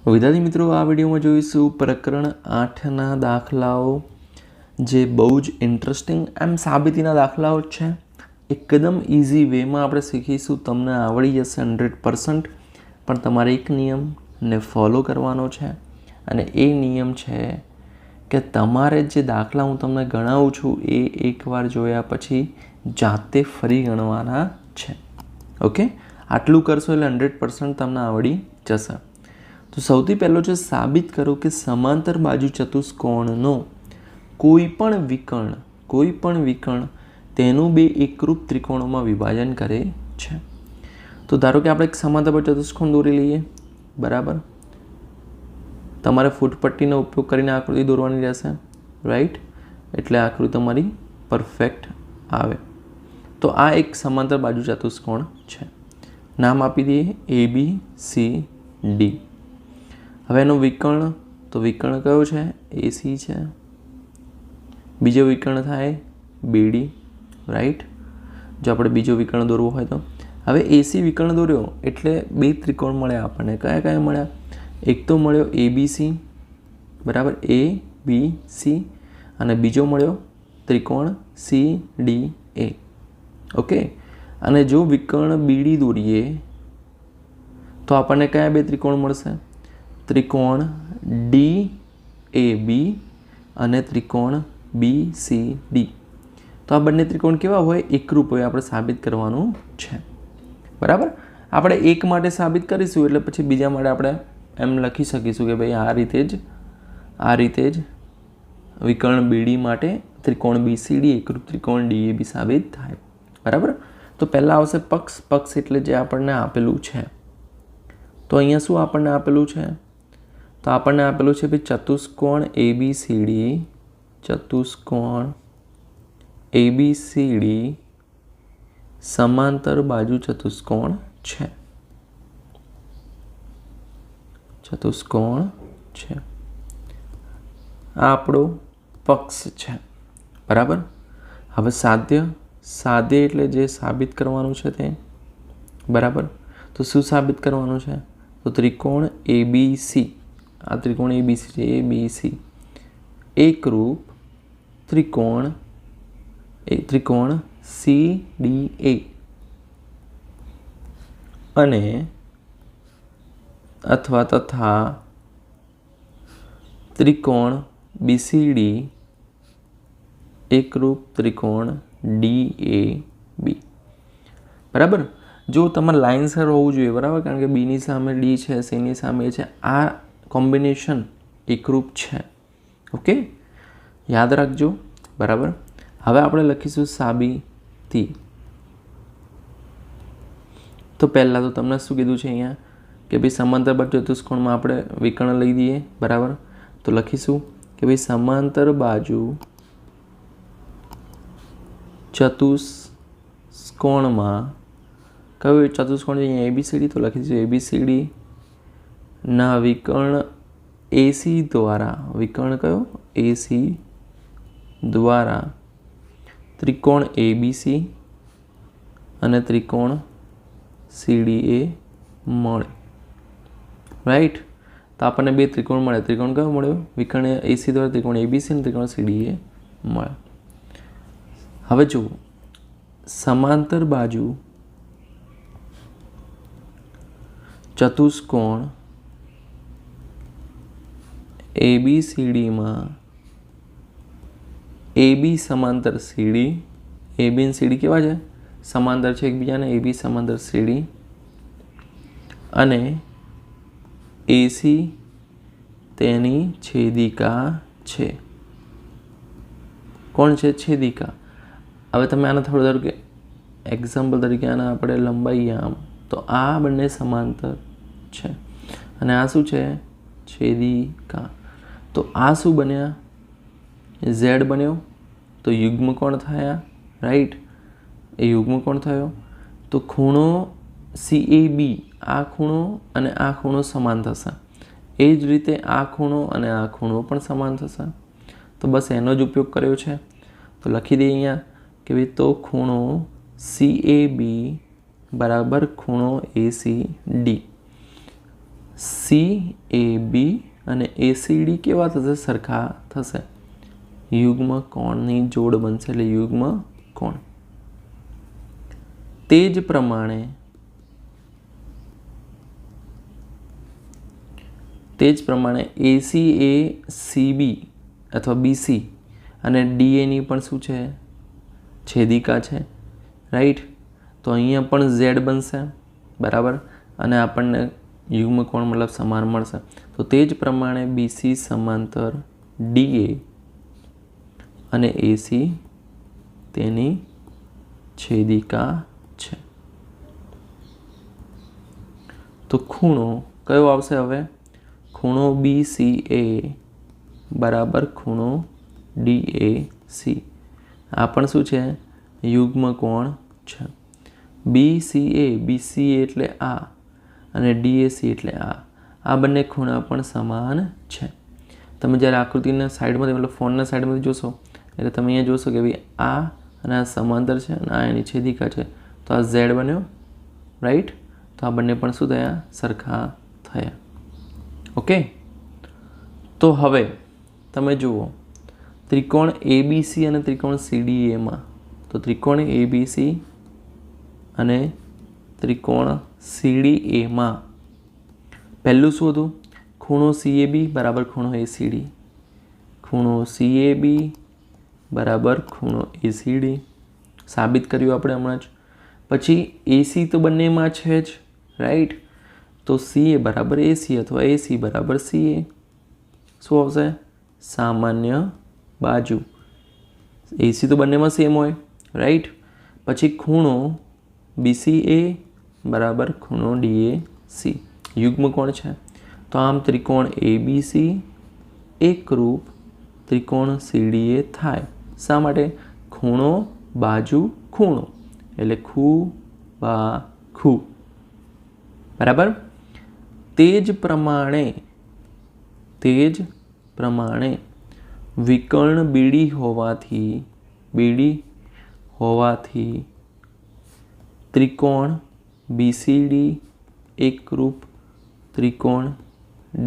વિદ્યાર્થી મિત્રો, આ વિડીયોમાં જોઈશું પ્રકરણ 8ના દાખલાઓ, જે બહુ જ ઇન્ટરેસ્ટિંગ સાબિતીના દાખલાઓ છે. એકદમ ઇઝી વેમાં આપણે શીખીશું. તમને આવડી જશે 100%. પણ તમારે એક નિયમને ફોલો કરવાનો છે, અને એ નિયમ છે કે તમારે જે દાખલા હું તમને ગણાવું છું એ એકવાર જોયા પછી જાતે ફરી ગણવાના છે. ઓકે, આટલું કરશો એટલે 100% તમને આવડી જશે. તો સૌથી પહેલો છે, સાબિત કરો કે સમાંતર બાજુ ચતુષ્કોણનો કોઈ પણ વિકર્ણ તેનું બે એકરૂપ ત્રિકોણોમાં વિભાજન કરે છે. તો ધારો કે આપણે એક સમાંતર બાજુ ચતુષ્કોણ દોરી લઈએ. બરાબર, તમારે ફૂટપટ્ટીનો ઉપયોગ કરીને આકૃતિ દોરવાની રહેશે. રાઈટ, એટલે આકૃતિ તમારી પરફેક્ટ આવે. તો આ એક સમાંતર બાજુ ચતુષ્કોણ છે. નામ આપી દઈએ ABCD. હવે એનો વિકર્ણ, તો વિકર્ણ કયો છે? AC છે. બીજો વિકર્ણ થાય BD. રાઈટ, જો આપણે બીજો વિકર્ણ દોરવો હોય તો હવે AC વિકર્ણ દોર્યો એટલે બે ત્રિકોણ મળ્યા આપણને. કયા કયા મળ્યા? એક તો મળ્યો ABC, બરાબર, ABC, અને બીજો મળ્યો ત્રિકોણ CDA. ઓકે, અને જો વિકર્ણ BD દોરીએ તો આપણને કયા બે ત્રિકોણ મળશે? ત્રિકોણ DAB અને ત્રિકોણ BCD. તો આ બંને ત્રિકોણ કેવા હોય? એકરૂપ હોય. આપણે સાબિત કરવાનું છે. બરાબર, આપણે એક માટે સાબિત કરીશું એટલે પછી બીજા માટે આપણે એમ લખી શકીશું કે ભાઈ આ રીતે જ વિકર્ણ BD માટે ત્રિકોણ BCD એકરૂપ ત્રિકોણ DAB સાબિત થાય. બરાબર, તો પહેલાં આવશે પક્ષ એટલે જે આપણને આપેલું છે. તો અહીંયા શું આપણને આપેલું છે? તો આપણને આપેલું છે ભાઈ ચતુષ્કોણ ABCD સમાંતર બાજુ ચતુષ્કોણ છે. આ આપણો પક્ષ છે. બરાબર, હવે સાધ્ય એટલે જે સાબિત કરવાનું છે તે. બરાબર, તો શું સાબિત કરવાનું છે? તો ત્રિકોણ ABC, આ ત્રિકોણ ABC છે, ABC એકરૂપ ત્રિકોણ CDA અને તથા ત્રિકોણ BCD એકરૂપ ત્રિકોણ DAB. બરાબર, જો તમારે લાઇનસર હોવું જોઈએ. બરાબર, કારણ કે બીની સામે D છે, Cની સામે છે. આ કોમ્બિનેશન એકરૂપ છે. ઓકે, યાદ રાખજો. બરાબર, હવે આપણે લખીશું સાબિતી. તો પહેલાં તો તમને શું કીધું છે અહીંયા કે ભાઈ સમાંતર બાજુ ચતુષ્કોણમાં આપણે વિકર્ણ લઈ દઈએ. બરાબર, તો લખીશું કે ભાઈ સમાંતર બાજુ ચતુષ્કોણમાં કયું ચતુષ્કોણ છે? અહીંયા ABCD. તો લખીશું ABCD ના વિકર્ણ AC દ્વારા, વિકર્ણ કયો? AC દ્વારા ત્રિકોણ ABC અને ત્રિકોણ CDA મળે. રાઈટ, તો આપણને બે ત્રિકોણ મળે. ત્રિકોણ કયો મળ્યો? વિકર્ણ AC દ્વારા ત્રિકોણ ABC અને ત્રિકોણ CDA મળે. હવે જુઓ, સમાંતર બાજુ ચતુષ્કોણ ABCDમાં AB સમાંતર CD, AB અને CD કેવા છે? સમાંતર છે એકબીજાને. AB સમાંતર CD અને AC તેની છેદિકા છે. કોણ છે? છેદિકા. હવે તમે આને થોડું ધારો કે એક્ઝામ્પલ તરીકે આને આપણે લંબાઈએ આમ, તો આ બંને સમાંતર છે અને આ શું છે? છેદિકા. તો આ શું બન્યા? Z બન્યો. તો યુગ્મ કોણ થયા? રાઈટ, એ યુગ્મ કોણ થયો? તો ખૂણો CAB, આ ખૂણો અને આ ખૂણો સમાન થશે. એ જ રીતે આ ખૂણો અને આ ખૂણો પણ સમાન થશે. તો બસ એનો જ ઉપયોગ કર્યો છે. તો લખી દઈએ અહીંયા કે ભાઈ તો ખૂણો CAB બરાબર ખૂણો ACD. CAB અને ACD કેવા થશે? સરખા થશે. યુગ્મ કોણની જોડ બનશે, એટલે યુગ્મ કોણ. તે જ પ્રમાણે ACA CB અથવા BC અને DAની પણ શું છે? છેદિકા છે, રાઈટ. તો અહીંયા પણ Z બનશે, બરાબર, અને આપણને યુગ્મ કોણ મતલબ સમાન મળશે. તો તે જ પ્રમાણે BC સમાંતર DA અને AC તેની છેદિકા છે. તો ખૂણો કયો આવશે હવે? ખૂણો BCA બરાબર ખૂણો DAC. આ પણ શું છે? યુગ્મ કોણ છે. BCA એટલે આ અને DAC એટલે આ બંને ખૂણા પણ સમાન છે. તમે જ્યારે આકૃતિના સાઈડમાંથી મતલબ ફોનના સાઈડમાંથી જોશો એટલે તમે અહીંયા જોશો કે ભાઈ આ અને આ સમાંતર છે અને આ એની છેદિકા છે. તો આ Z બન્યો, રાઈટ. તો આ બંને પણ શું થયા? સરખા થયા. ઓકે. તો હવે તમે જુઓ ત્રિકોણ ABC અને ત્રિકોણ CDAમાં. તો ત્રિકોણ ABC અને ત્રિકોણ CDAમાં પહેલું શું હતું? ખૂણો CAB બરાબર ખૂણો ACD. ખૂણો CAB બરાબર ખૂણો ACD સાબિત કર્યું આપણે હમણાં જ. પછી AC તો બંનેમાં છે જ, રાઈટ. તો CA બરાબર AC અથવા AC બરાબર CA. શું આવશે? સામાન્ય બાજુ. AC તો બંનેમાં સેમ હોય, રાઈટ. પછી ખૂણો BCA બરાબર ખૂણો DAC યુગ્મ કોણ છે. તો આમ ત્રિકોણ ABC એકરૂપ ત્રિકોણ CDA થાય. શા માટે? ખૂણો બાજુ ખૂણો એટલે ખૂ બા ખૂ, બરાબર. તે જ પ્રમાણે વિકર્ણ બીડી હોવાથી ત્રિકોણ BCD એકરૂપ ત્રિકોણ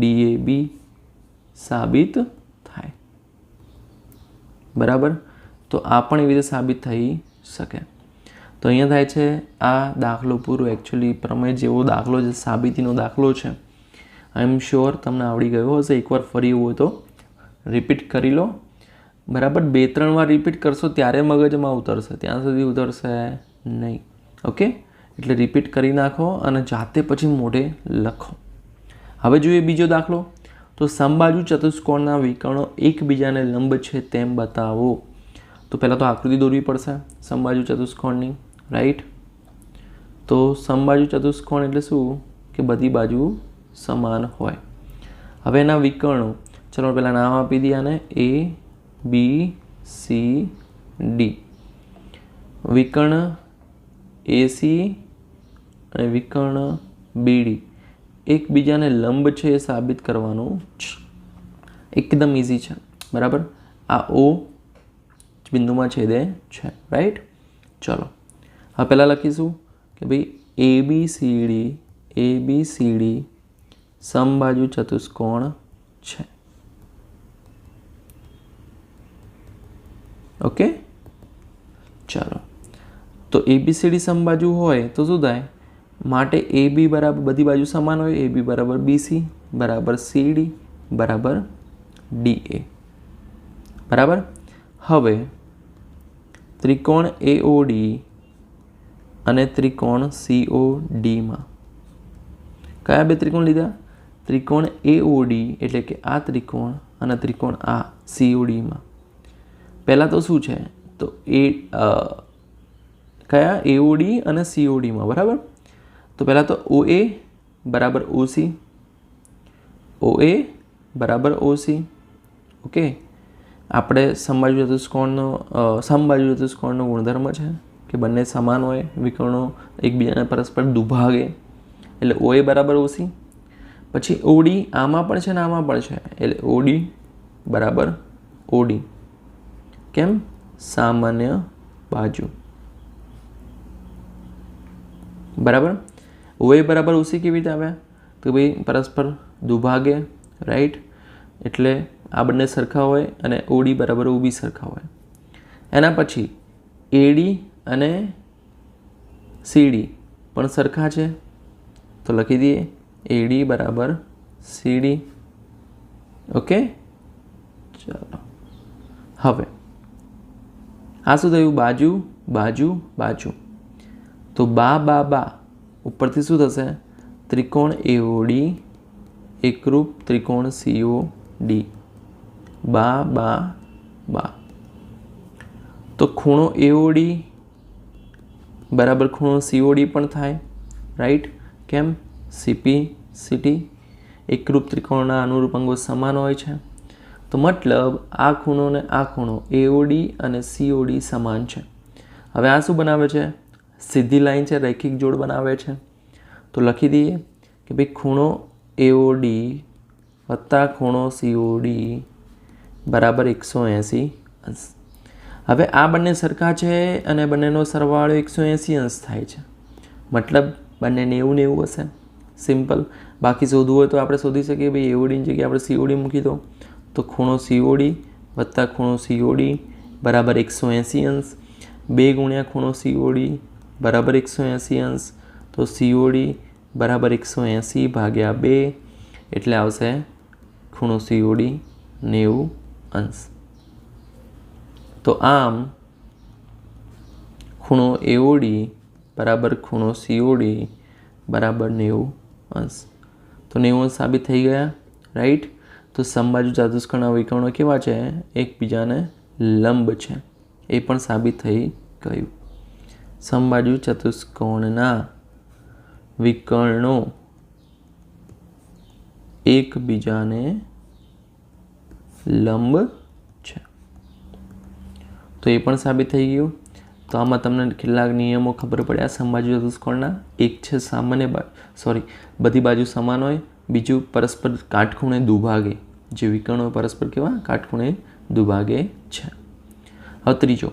DAB સાબિત થાય, બરાબર. તો આ પણ એવી રીતે સાબિત થઈ શકે. તો અહીંયા થાય છે આ દાખલો પૂરો. એકચ્યુઅલી પ્રમેય જેવો દાખલો છે, સાબિતીનો દાખલો છે. આઈ એમ શ્યોર તમને આવડી ગયો હશે. એકવાર ફરી એવું હોય તો રિપીટ કરી લો, બરાબર. 2-3 વાર રિપીટ કરશો ત્યારે મગજમાં ઉતરશે, ત્યાં સુધી ઉતરશે નહીં. ઓકે. એટલે રિપીટ કરી નાખો અને જાતે પછી મોઢે લખો. હવે જોઈએ બીજો દાખલો. તો સમબાજુ ચતુષ્કોણના વિકર્ણો એકબીજાને લંબ છે તેમ બતાવો. તો પહેલાં તો આકૃતિ દોરવી પડશે સમબાજુ ચતુષ્કોણની, રાઈટ. તો સમબાજુ ચતુષ્કોણ એટલે શું? કે બધી બાજુ સમાન હોય. હવે એના વિકર્ણો, ચલો પહેલાં નામ આપી દઈએ આને ABCD. વિકર્ણ AC અને વિકર્ણ BD એકબીજાને લંબ છે એ સાબિત કરવાનું છે. એકદમ ઇઝી છે, બરાબર. આ O બિંદુમાં છેદે છે, રાઈટ. ચલો હવે પહેલાં લખીશું કે ભાઈ ABCD સમબાજુ ચતુષ્કોણ છે. ઓકે. ચાલો, તો ABCD સમબાજુ હોય તો શું થાય? માટે AB બરાબર બધી બાજુ સમાન હોય. AB બરાબર BC બરાબર CD બરાબર DA, બરાબર. હવે ત્રિકોણ AOD અને ત્રિકોણ CODમાં કયા બે ત્રિકોણ લીધા? ત્રિકોણ AOD એટલે કે આ ત્રિકોણ અને ત્રિકોણ આ CODમાં. પહેલાં તો શું છે? તો કયા AOD અને CODમાં, બરાબર. તો પહેલાં તો OA બરાબર OC, OA બરાબર OC. ઓકે. આપણે સમબાજુ ચતુષ્કોણનો ગુણધર્મ છે કે બંને સમાન હોય, વિકર્ણો એકબીજાને પરસ્પર દુભાગે, એટલે OA બરાબર OC. પછી OD આમાં પણ છે ને આમાં પણ છે, એટલે OD બરાબર OD. કેમ? સામાન્ય બાજુ, બરાબર. OA બરાબર OC કેવી રીતે આવ્યા? તો ભાઈ પરસ્પર દુભાગે, રાઈટ. એટલે આ બંને સરખા હોય અને ઓડી બરાબર ઓબી સરખા હોય. એના પછી એડી અને સીડી પણ સરખા છે, તો લખી દઈએ એડી બરાબર સીડી. ઓકે, ચાલો. હવે આ શું થયું? બાજુ બાજુ બાજુ. તો બા ઉપરથી શું થશે? ત્રિકોણ એઓડી એકરૂપ ત્રિકોણ સીઓડી. બા. તો ખૂણો એઓડી બરાબર ખૂણો સીઓડી પણ થાય, રાઈટ. કેમ? સીપી સીટી એકરૂપ ત્રિકોણના અનુરૂપ અંગો સમાન હોય છે. તો મતલબ આ ખૂણો ને આ ખૂણો એઓડી અને સીઓડી સમાન છે. હવે આ શું બનાવે છે? સીધી લાઈન છે, રૈખિક જોડ બનાવે છે. તો લખી દઈએ કે ભાઈ ખૂણો એઓડી વત્તા ખૂણો સીઓડી બરાબર 180 અંશ. હવે આ બંને સરખા છે અને બંનેનો સરવાળો 180 અંશ થાય છે. મતલબ બંને 90 હશે. સિમ્પલ. બાકી શોધવું હોય તો આપણે શોધી શકીએ. ભાઈ એઓડીની જગ્યાએ આપણે સીઓડી મૂકી દો, તો ખૂણો સીઓડી વત્તા ખૂણો સીઓડી બરાબર 180 અંશ. 2 ગુણ્યા ખૂણો સીઓડી બરાબર 180 અંશ. તો સીઓડી બરાબર 180 ભાગ્યા 2 એટલે આવશે ખૂણો સીઓડી 90 અંશ. તો આમ ખૂણો એઓડી બરાબર ખૂણો સીઓડી બરાબર 90 અંશ. તો 90 અંશ સાબિત થઈ ગયા, રાઈટ. તો સમબાજુ ચતુષ્કોણના વિકર્ણો કેવા છે? એકબીજાને લંબ છે, એ પણ સાબિત થઈ ગયું. સમબાજુ ચતુષ્કોણના વિકર્ણો એકબીજાને લંબ છે, તો એ પણ સાબિત થઈ ગયું. તો આમાં તમને કેટલાક નિયમો ખબર પડ્યા સમબાજુ ચતુષ્કોણના. એક છે સામાન્ય બધી બાજુ સમાન હોય. બીજું પરસ્પર કાટખૂણે દુભાગે. જે વિકર્ણો પરસ્પર કેવા? કાટખૂણે દુભાગે છે. હવે ત્રીજો,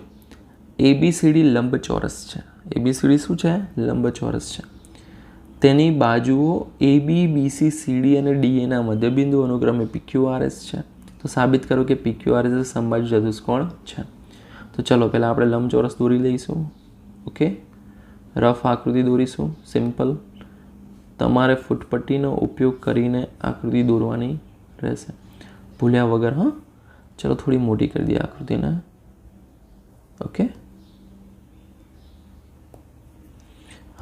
એબીસીડી લંબચોરસ છે. એબીસીડી શું છે? લંબચોરસ છે. તેની બાજુઓ એબી બીસી સીડી અને ડીએના મધ્યબિંદુ અનુક્રમે PQRS છે. તો સાબિત કરો કે PQRS સમબાજુ ચતુષ્કોણ છે. તો ચલો પહેલાં આપણે લંબચોરસ દોરી લઈશું. ઓકે, રફ આકૃતિ દોરીશું. સિમ્પલ. તમારે ફૂટપટ્ટીનો ઉપયોગ કરીને આકૃતિ દોરવાની રહેશે, ભૂલ્યા વગર. હા, ચલો થોડી મોટી કરી દઈએ આકૃતિને. ઓકે,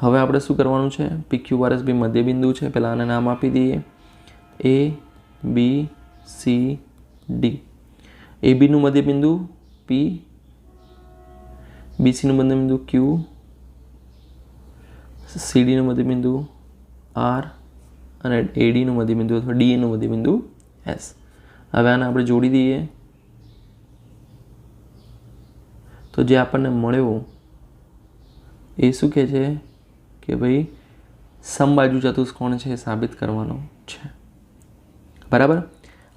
હવે આપણે શું કરવાનું છે? PQRS બી મધ્યબિંદુ છે. પહેલાં આને નામ આપી દઈએ ABCD. એબીનું મધ્યબિંદુ P, બીસીનું મધ્યબિંદુ Q, સીડીનું મધ્યબિંદુ R અને એડીનું મધ્યબિંદુ અથવા ડીએનું મધ્યબિંદુ S. હવે આને આપણે જોડી દઈએ તો જે આપણને મળ્યો એ શું કહે છે કે ભાઈ સમબાજુ ચતુષ્કોણ છે, સાબિત કરવાનો છે. બરાબર.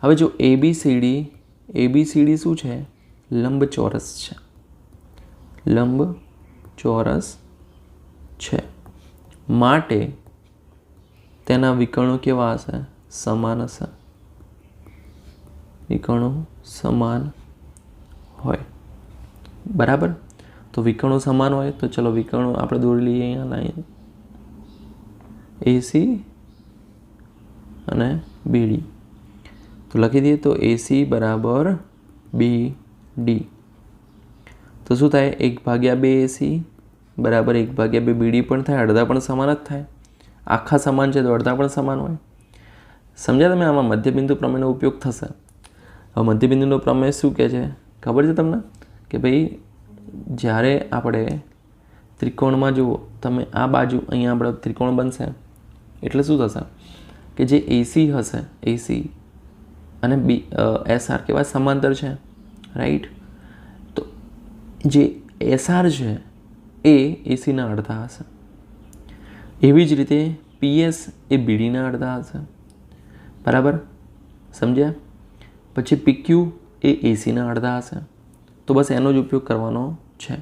હવે જો એબીસીડી શું છે? લંબચોરસ છે. લંબચોરસ છે માટે તેના વિકર્ણો કેવા હશે? સમાન હશે. વિકર્ણો સમાન હોય. બરાબર. તો વિકર્ણો સમાન હોય તો ચલો વિકર્ણો આપણે દોરી લઈએ. અહીંયા લાઈન AC અને BD. તો લખી દઈએ તો AC બરાબર BD. તો શું થાય? 1/2 AC બરાબર 1/2 BD પણ થાય. અડધા પણ સમાન જ થાય. આખા સમાન છે તો અડધા પણ સમાન હોય. સમજ્યા તમે? આમાં મધ્યબિંદુ પ્રમેયનો ઉપયોગ થશે. હવે મધ્યબિંદુનો પ્રમેય શું કહે છે ખબર છે તમને? કે ભાઈ જ્યારે આપણે ત્રિકોણમાં જુઓ તમે, આ બાજુ અહીંયા આપણે ત્રિકોણ બનશે એટલે શું થશે કે જે AC હશે, AC અને SR કેવા સમાંતર છે, રાઈટ. તો જે SR છે એ ACના અડધા હશે. એવી જ રીતે PS એ BDના અડધા હશે. બરાબર, સમજ્યા? પછી PQ એ ACના અડધા હશે. તો બસ એનો જ ઉપયોગ કરવાનો છે.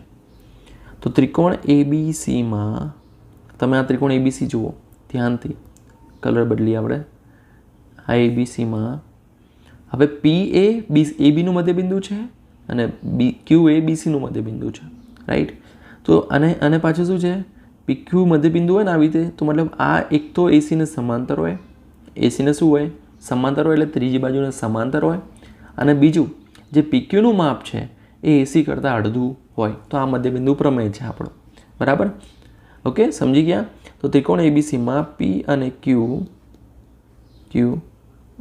તો ત્રિકોણ ABCમાં તમે આ ત્રિકોણ ABC જુઓ ધ્યાનથી. કલર બદલીએ આપણે. આ ABCમાં હવે P એ ABનું મધ્યબિંદુ છે અને Q એ BCનું મધ્યબિંદુ છે, રાઈટ. તો અને પાછું શું છે, PQ મધ્યબિંદુ હોય ને આવી રીતે, તો મતલબ આ એક તો ACને સમાંતર હોય, ACને શું હોય, સમાંતર હોય, એટલે ત્રીજી બાજુને સમાંતર હોય. અને બીજું જે PQનું માપ છે એ AC કરતાં અડધું હોય. તો આ મધ્યબિંદુ પ્રમેય છે આપણો, બરાબર. ઓકે, સમજી ગયા. તો ત્રિકોણ ABCમાં P અને Q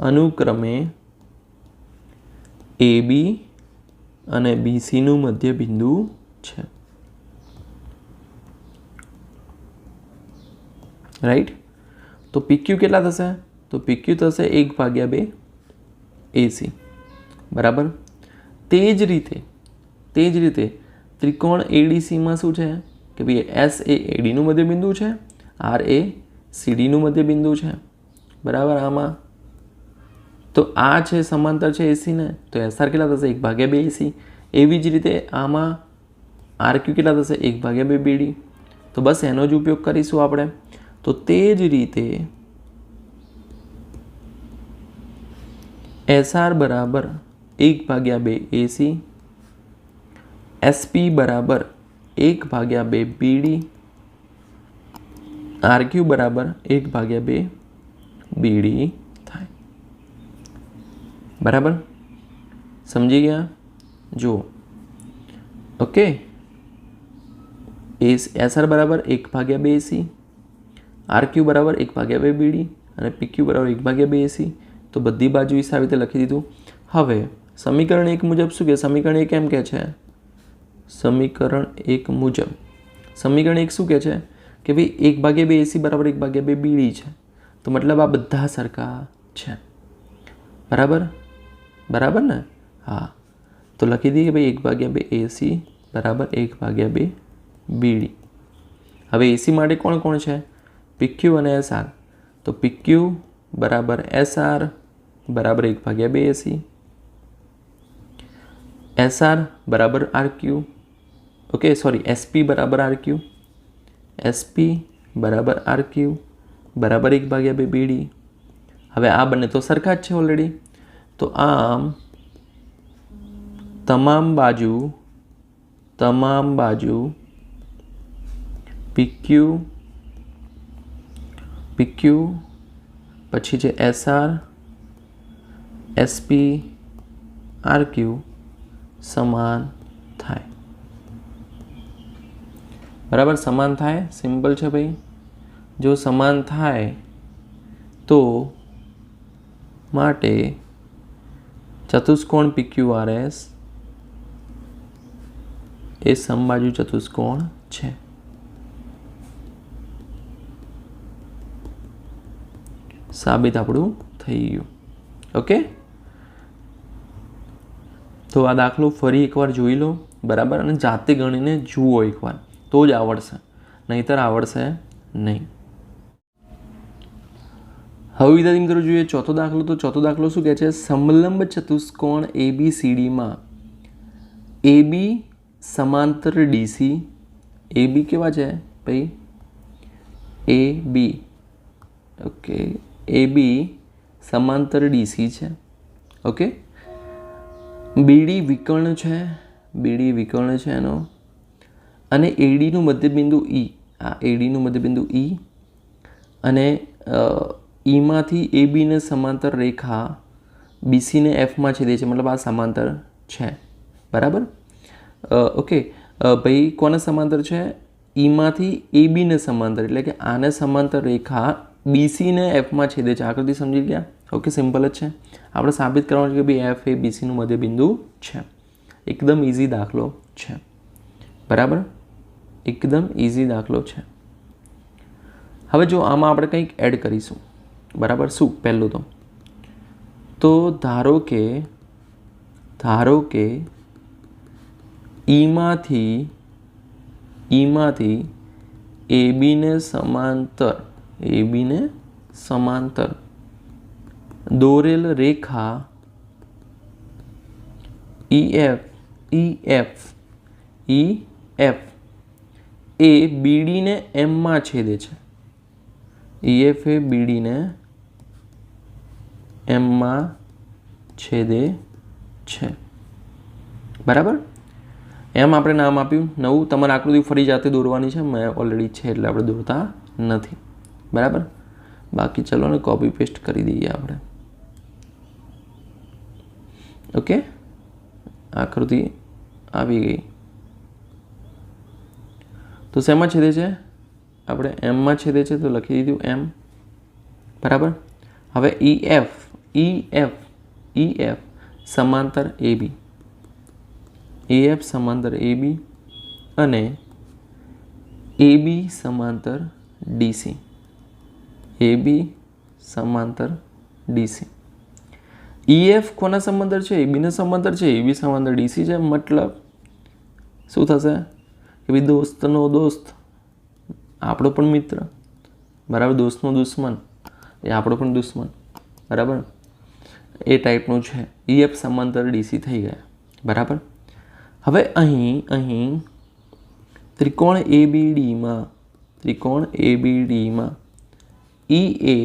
અનુક્રમે AB અને BCનું મધ્યબિંદુ છે, રાઈટ. તો PQ કેટલા થશે? તો PQ થશે 1/2 AC, બરાબર. તે જ રીતે ત્રિકોણ ADCમાં શું છે કે ભાઈ S એ ADનું મધ્યબિંદુ છે, R એ CDનું મધ્યબિંદુ છે, બરાબર. આમાં તો આ છે સમાંતર છે ACને, તો SR કેટલા થશે? 1/2 AC. એવી જ રીતે આમાં RQ કેટલા થશે? 1/2 BD. તો બસ એનો જ ઉપયોગ કરીશું આપણે. તો તે જ રીતે SR બરાબર 1/2 AC, SP બરાબર 1/2 BD, RQ બરાબર 1/2 BD થાય, બરાબર. સમજી ગયા? જુઓ, ઓકે. SR બરાબર 1/2 AC, RQ બરાબર 1/2 BD અને PQ બરાબર 1/2 AC. તો બધી બાજુ વિશે આવી રીતે લખી દીધું. હવે સમીકરણ 1 મુજબ શું કે? સમીકરણ 1 એમ કહે છે, સમીકરણ 1 મુજબ સમીકરણ 1 શું કહે છે કે ભાઈ 1/2 AC બરાબર 1/2 BD છે. તો મતલબ આ બધા સરખા છે, બરાબર ને? હા. તો લખી દઈએ કે ભાઈ 1/2 AC બરાબર 1/2 BD. હવે AC માટે કોણ કોણ છે? PQ અને SR. તો PQ બરાબર SR બરાબર 1/2 AC, SR બરાબર RQ, ઓકે, સોરી, SP બરાબર RQ, SP બરાબર RQ બરાબર 1/2 BD. હવે આ બંને તો સરખા જ છે ઓલરેડી. તો આમ તમામ બાજુ PQ પછી છે SR, SP, RQ સમાન થાય, બરાબર. સમાન થાય, સિમ્પલ છે ભાઈ. જો સમાન થાય તો માટે ચતુષ્કોણ PQRS એ સમબાજુ ચતુષ્કોણ છે. સાબિત આપણું થઈ ગયું. ઓકે. તો આ દાખલો ફરી એકવાર જોઈ લો, બરાબર, અને જાતે ગણીને જુઓ એકવાર, તો જ આવડશે, નહીંતર આવડશે નહીં. હવે વિદ્યાર્થી મિત્રો જોઈએ ચોથો દાખલો. તો ચોથો દાખલો શું કહે છે? સમલંબ ચતુષ્કોણ ABCDમાં AB સમાંતર DC. AB કેવા છે ભાઈ? AB, ઓકે, AB સમાંતર DC છે, ઓકે. BD વિકર્ણ છે, એનો, અને ADનું મધ્યબિંદુ E. આ ADનું મધ્યબિંદુ E અને ઈમાંથી ABને સમાંતર રેખા BCને Fમાં છેદે છે, મતલબ આ સમાંતર છે, બરાબર. ઓકે, ભાઈ કોને સમાંતર છે? ઈમાંથી ABને સમાંતર, એટલે કે આને સમાંતર રેખા BCને Fમાં છેદે છે. આકૃતિ સમજી ગયા? ઓકે, સિમ્પલ જ છે. આપણે સાબિત કરવાનું છે કે ભાઈ F એ BCનું મધ્યબિંદુ છે. એકદમ ઇઝી દાખલો છે, બરાબર. એકદમ ઇઝી દાખલો છે. હવે જો આમાં આપણે કંઈક એડ કરીશું, બરાબર. શું? પહેલું તો ધારો કે ઈમાંથી ABને સમાંતર દોરેલ રેખા EF એ BDને Mમાં છેદે છે, EF એ BD ને M માં છેદે છે. બરાબર. એમ આપણે નામ આપ્યું. નવું તમારે આકૃતિ ફરી જાતે દોરવાની છે. મેં ઓલરેડી છે એટલે આપણે દોરતા નથી. બરાબર. બાકી ચલો ને કોપી પેસ્ટ કરી દઈએ આપણે. ઓકે, આકૃતિ આવી ગઈ. તો શેમાં છેદે છે? આપણે એમમાં છેદે છે તો લખી દીધું એમ. બરાબર. હવે EF સમાંતર AB, EF સમાંતર AB અને AB સમાંતર DC, AB સમાંતર DC. EF કોના સમાંતર છે? AB ને સમાંતર છે. AB સમાંતર DC છે. મતલબ શું થશે કે ભાઈ દોસ્તનો દોસ્ત આપણો પણ મિત્ર. બરાબર. દોસ્તનો દુશ્મન એ આપણો પણ દુશ્મન. બરાબર. એ ટાઈપનું છે. EF સમાંતર DC થઈ ગયા. બરાબર. હવે અહીં ત્રિકોણ ABDમાં EA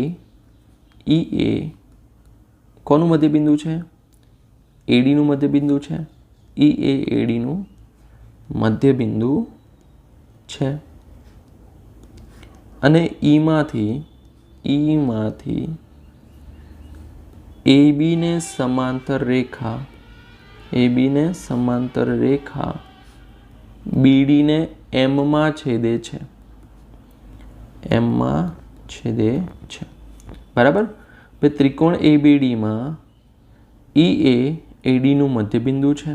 કોનું મધ્યબિંદુ છે? ADનું મધ્યબિંદુ છે. EA ADનું મધ્યબિંદુ છે. અને Eમાંથી AB ને સમાંતર રેખા BD ને M માં છેદે છે. બરાબર. હવે ત્રિકોણ ABDમાં EA ADનું મધ્યબિંદુ છે.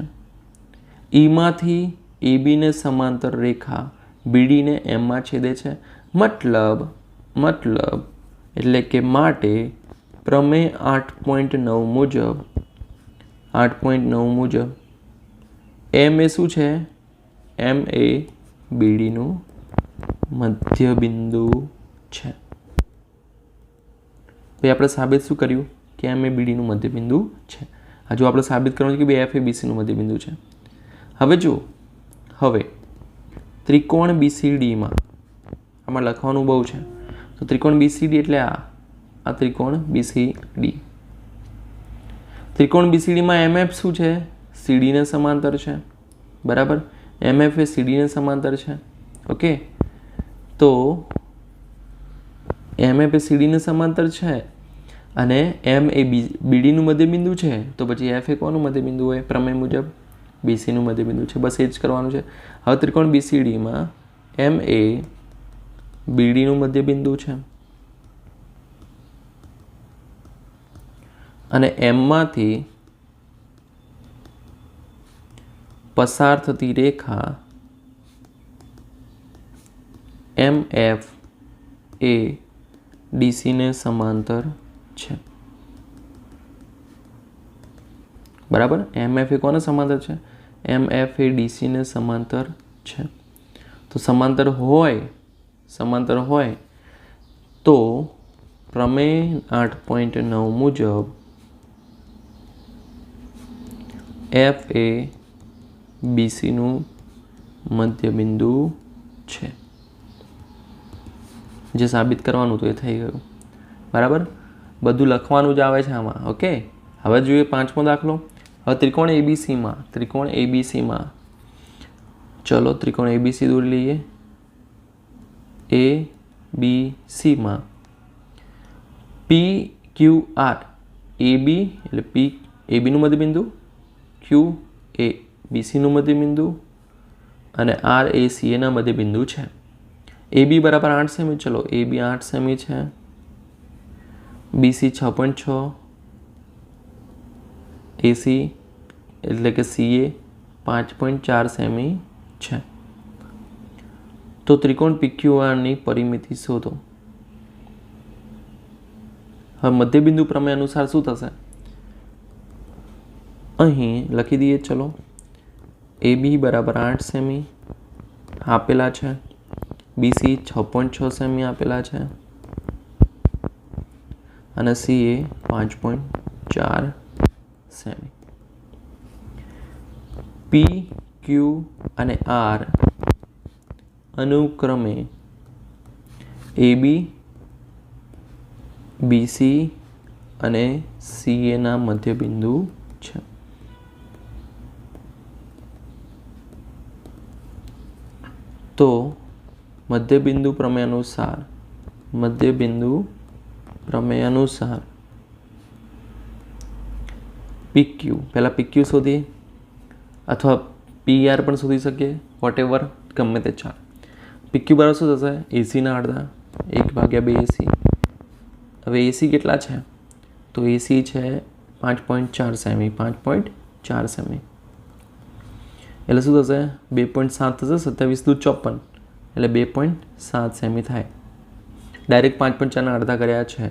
Eમાંથી AB ને સમાંતર રેખા BD ને M માં છેદે છે. મતલબ એટલે કે માટે પ્રમેય 8.9 મુજબ M એ શું છે? M એ BDનું મધ્યબિંદુ છે. ભાઈ આપણે સાબિત શું કર્યું કે M એ BDનું મધ્યબિંદુ છે. હજુ આપણે સાબિત કરવાનું છે કે F એ BCનું મધ્યબિંદુ છે. હવે ત્રિકોણ BCDમાં આમાં લખવાનું બહુ છે. તો ત્રિકોણ BCD એટલે આ ત્રિકોણ BCD. ત્રિકોણ BCDમાં MF શું છે? CD ને સમાંતર છે. બરાબર. MF એ CD ને સમાંતર છે. ઓકે, તો MF એ CD ને સમાંતર છે અને M એ BDનું મધ્યબિંદુ છે. તો પછી F એ કોનું મધ્યબિંદુ હોય? પ્રમેય મુજબ BCનું મધ્યબિંદુ છે. બસ એ જ કરવાનું છે. હવે ત્રિકોણ BCDમાં M એ BDનું મધ્યબિંદુ છે અને M માંથી પસાર થતી રેખા MF એ DC ને સમાંતર છે. બરાબર. MF એ કોને સમાંતર છે? MF એ DC ને સમાંતર છે. તો સમાંતર હોય તો પ્રમેય 8.9 મુજબ F એ BCનું મધ્યબિંદુ છે. જે સાબિત કરવાનું તો એ થઈ ગયું. બરાબર. બધું લખવાનું જ આવે છે આમાં. ઓકે, હવે જોઈએ 5મો દાખલો. હવે ત્રિકોણ ABCમાં ચલો ત્રિકોણ ABC દોરી લઈએ. ABCમાં PQR, AB એટલે P ABનું મધ્યબિંદુ, Q એ BCનું મધ્યબિંદુ અને R એ CAના મધ્યબિંદુ છે. AB બરાબર 8 સેમી. ચલો AB 8 સેમી છે. BC 6.6, AC એટલે કે CA 5.4 સેમી છે. તો ત્રિકોણ PQRની પરિમિતિ શોધો. હવે મધ્યબિંદુ પ્રમેય અનુસાર શું થશે? અહીં લખી દઈએ. ચલો AB બરાબર 8 સેમી આપેલા છે. BC 6.6 સેમી આપેલા છે અને CA 5.4 સેમી. P, Q અને R અનુક્રમે AB BC અને CA ના મધ્યબિંદુ છે. તો મધ્યબિંદુ પ્રમેય અનુસાર PQ, પહેલાં PQ શોધીએ અથવા PR પણ શોધી શકીએ, વોટ એવર, ગમે તે ચાલે. PQ બરાબર શું થશે? AC ના અડધા 1/2 AC. હવે AC કેટલા છે? તો AC છે 5.4 સેમી. 5.4 સેમી એટલે શું થશે? 2.7 થશે. 27 દુ 54 એટલે 2.7 સેમી થાય. ડાયરેક્ટ 5.4ના અડધા કર્યા છે.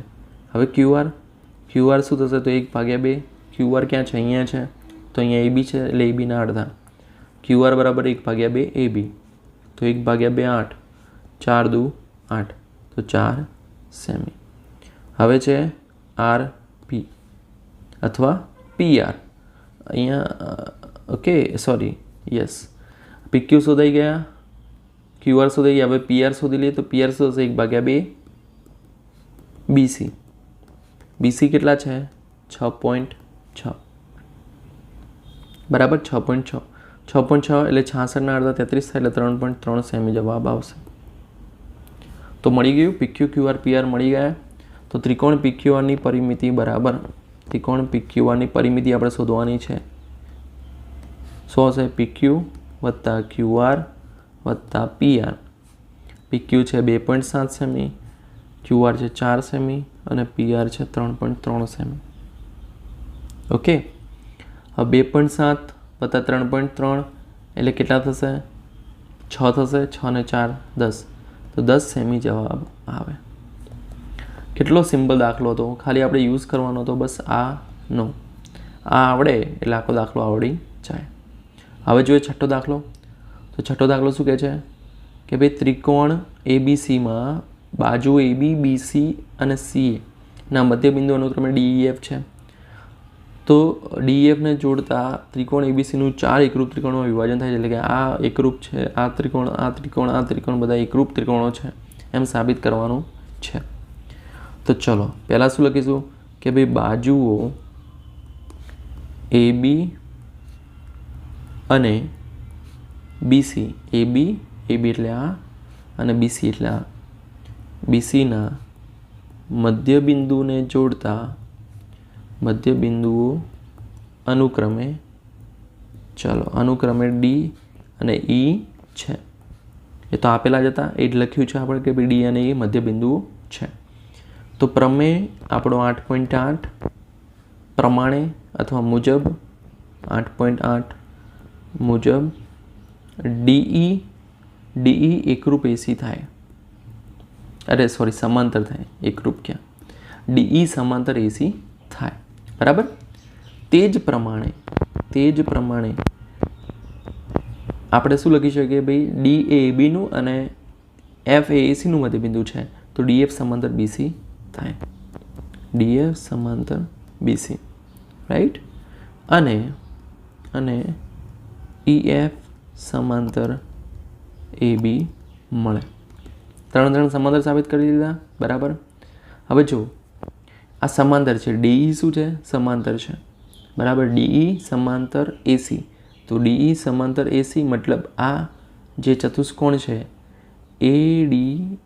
હવે QR શું થશે? તો 1/2. QR ક્યાં છે? અહીંયા છે. તો અહીંયા AB છે એટલે ABના અડધા. QR બરાબર 1/2 AB. તો 1/2 8. 4 દુ 8 તો 4 સેમી. હવે છે RP અથવા PR. અહીંયા ઓકે સોરી યસ, PQ શોધાઈ ગયા, QR શોધાઈ ગયા. હવે PR શોધી લઈએ. તો PR શું થશે? 1/2 BC. BC કેટલા છે? 6.6 બરાબર. 6.6 એટલે 66ના અડધા 33 થાય એટલે 3.3 સેમી જવાબ આવશે. તો મળી ગયું. PQ, QR, PR મળી ગયા. તો ત્રિકોણ PQRની પરિમિતિ બરાબર, ત્રિકોણ PQRની પરિમિતિ આપણે શોધવાની છે. શું હશે? PQ વત્તા QR વત્તા PR. PQ છે 2.7 સેમી, QR છે 4 સેમી અને PR છે 3.3 સેમી. ઓકે. હવે 2.7 વત્તા 3.3 એટલે કેટલા થશે? 6 થશે. 6 ને 4 10. તો 10 સેમી જવાબ આવે. કેટલો સિમ્પલ દાખલો હતો. ખાલી આપણે યુઝ કરવાનો હતો બસ આનો. આ આવડે એટલે આખો દાખલો આવડી જાય. હવે જોઈએ છઠ્ઠો દાખલો. તો છઠ્ઠો દાખલો શું કહે છે કે ભાઈ ત્રિકોણ ABCમાં બાજુ AB, BC અને CA ના મધ્યબિંદુ અનુક્રમે DEF છે. તો DEFને જોડતા ત્રિકોણ ABCનું 4 એકરૂપ ત્રિકોણમાં વિભાજન થાય છે. એટલે કે આ એકરૂપ છે, આ ત્રિકોણ, આ ત્રિકોણ, આ ત્રિકોણ બધા એકરૂપ ત્રિકોણો છે એમ સાબિત કરવાનું છે. તો ચલો પહેલાં શું લખીશું કે ભાઈ બાજુઓ AB અને BC, AB એટલે આ અને BC એટલે આ, BCના મધ્યબિંદુને જોડતા મધ્યબિંદુઓ અનુક્રમે D અને E છે. એ તો આપેલા જ હતા. એ જ લખ્યું છે આપણે કે ભાઈ D અને E મધ્યબિંદુઓ છે. તો પ્રમેય આપણો 8.8 પ્રમાણે અથવા મુજબ 8.8 મુજબ DE એકરૂપ AC થાય. અરે સોરી, સમાંતર થાય. એકરૂપ ક્યાં? DE સમાંતર AC થાય. બરાબર. તે જ પ્રમાણે આપણે શું લખી શકીએ ભાઈ? D એ ABનું અને F એ ACનું મધ્યબિંદુ છે. તો DF સમાંતર BC થાય. DF સમાંતર BC, રાઈટ. અને EF સમાંતર AB મળે. ત્રણ સમાંતર સાબિત કરી દીધા. બરાબર. હવે જો આ સમાંતર છે. DE શું છે? સમાંતર છે. બરાબર. DE સમાંતર AC. તો DE સમાંતર AC મતલબ આ જે ચતુષ્કોણ છે ADECA.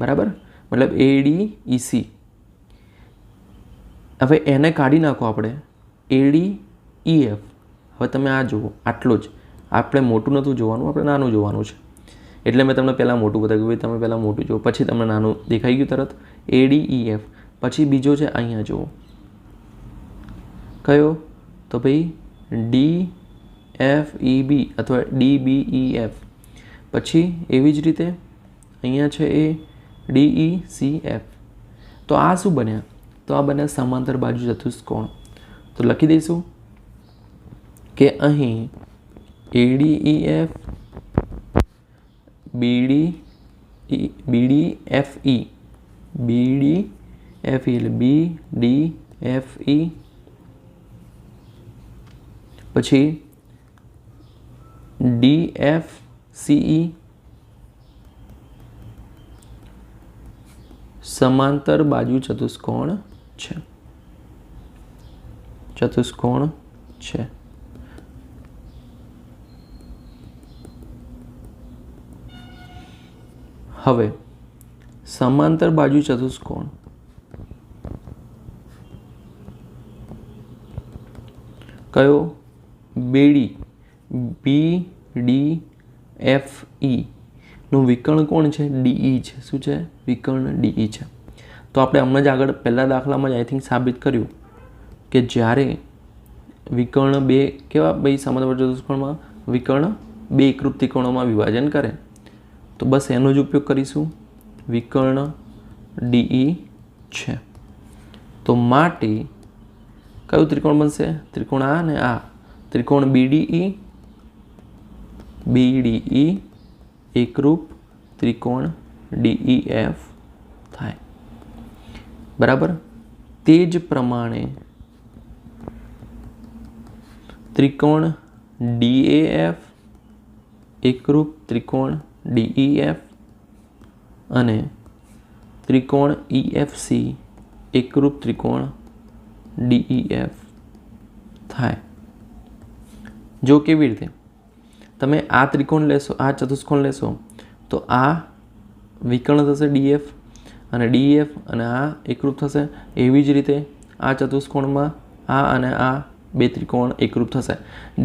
બરાબર. મતલબ ADEC. હવે એને કાઢી નાખો આપણે. ADEF. હવે તમે આ જુઓ, આટલો જ. આપણે મોટું નહોતું જોવાનું, આપણે નાનું જોવાનું છે. એટલે મેં તમને પહેલાં મોટું બતાવ્યું. ભાઈ તમે પહેલાં મોટું જુઓ, પછી તમને નાનું દેખાઈ ગયું તરત. ADEF. પછી બીજો છે અહીંયા જુઓ. કયો? તો ભાઈ DFEB અથવા DBEF. પછી એવી જ રીતે અહીંયા છે એ DECF. તો આ શું બન્યા? તો આ બન્યા સમાંતર બાજુ ચતુષ્કોણ. તો લખી દઈશું કે અહીં ADEF, BDFE એટલે BDFE, પછી DFCE, સમાંતર બાજુ ચતુષ્કોણ છે. ચતુષ્કોણ છે. હવે સમાંતર બાજુ ચતુષ્કોણ કયો? BDFE નું વિકર્ણ કોણ છે? DE છે. શું છે? વિકર્ણ DE છે. તો આપણે હમણાં જ આગળ પહેલા દાખલામાં જ આઈ થિંક સાબિત કર્યું કે જ્યારે વિકર્ણ બે કેવા બે સમાંતર બાજુ ચતુષ્કોણમાં વિકર્ણ બે એકરૂપ ત્રિકોણોમાં વિભાજન કરે, તો બસ એનો જ ઉપયોગ કરીશું. વિકર્ણ DE છે તો માટે કયું ત્રિકોણ બનશે? ત્રિકોણ આ ને આ. ત્રિકોણ BDE એકરૂપ ત્રિકોણ DEF થાય. બરાબર. તે જ પ્રમાણે ત્રિકોણ DAF એકરૂપ ત્રિકોણ DEF અને ત્રિકોણ EFC એકરૂપ ત્રિકોણ DEF થાય. જો કેવી રીતે? તમે આ ત્રિકોણ લેશો, આ ચતુષ્કોણ લેશો તો આ વિકર્ણ થશે DF અને DEF અને આ એકરૂપ થશે. એવી જ રીતે આ ચતુષ્કોણમાં આ અને આ બે ત્રિકોણ એકરૂપ થશે.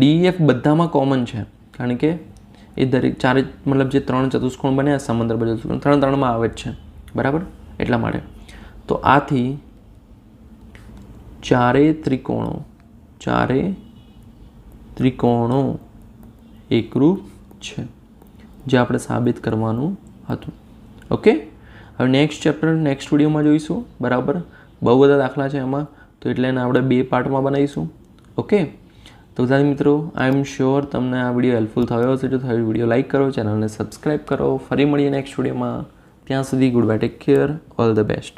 DEF બધામાં કોમન છે કારણ કે એ દરેક ચારે મતલબ જે ત્રણ ચતુષ્કોણ બન્યા સમાંતર બાજુ ચતુષ્કોણ ત્રણમાં આવે જ છે. બરાબર. એટલા માટે તો આથી ચારે ત્રિકોણો એકરૂપ છે જે આપણે સાબિત કરવાનું હતું. ઓકે. હવે નેક્સ્ટ ચેપ્ટર નેક્સ્ટ વિડીયોમાં જોઈશું. બરાબર. બહુ બધા દાખલા છે એમાં, તો એટલે એને આપણે 2 પાર્ટમાં બનાવીશું. ઓકે. તો વિદ્યાર્થી મિત્રો, આઈ એમ શ્યોર તમને આ વિડીયો હેલ્પફુલ થયો હશે. તો વિડીયો લાઇક કરો, ચેનલને સબસ્ક્રાઈબ કરો. ફરી મળીએ નેક્સ્ટ વિડીયોમાં. ત્યાં સુધી good bye, take care, all the best.